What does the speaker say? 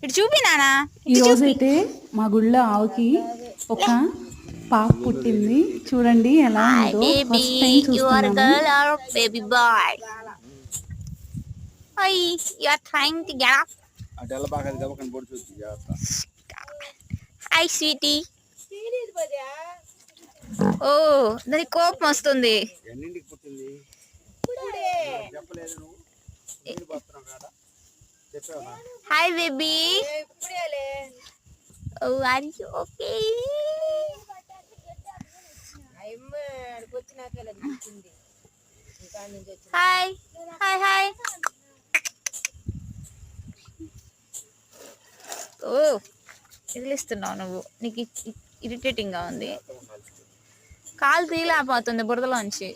ఇటు చూపి నానా. ఈరోజు అయితే మా గుళ్ళో ఆవుకి ఒక పాప పుట్టింది. చూడండి ఎలా ఉందో, baby first time you are చూస్తున్నాను. Girl or baby boy? Hi you are trying to get up. అటెల్ల బాగా దవకని పొడి చూసి జాగ్రత్త. High Sweety. ఓ దానికి కోపం వస్తుంది. ఎన్నింటికి పుట్టింది చెప్పలేదు నువ్వు? చెప్పావా? Hi baby. Oh are you okay? Hi hi hi. Oh వదిలిస్తున్నావు నువ్వు, నీకు ఇరిటేటింగ్ గా ఉంది. కాలు తీలేకపోతుంది బురదలోంచి.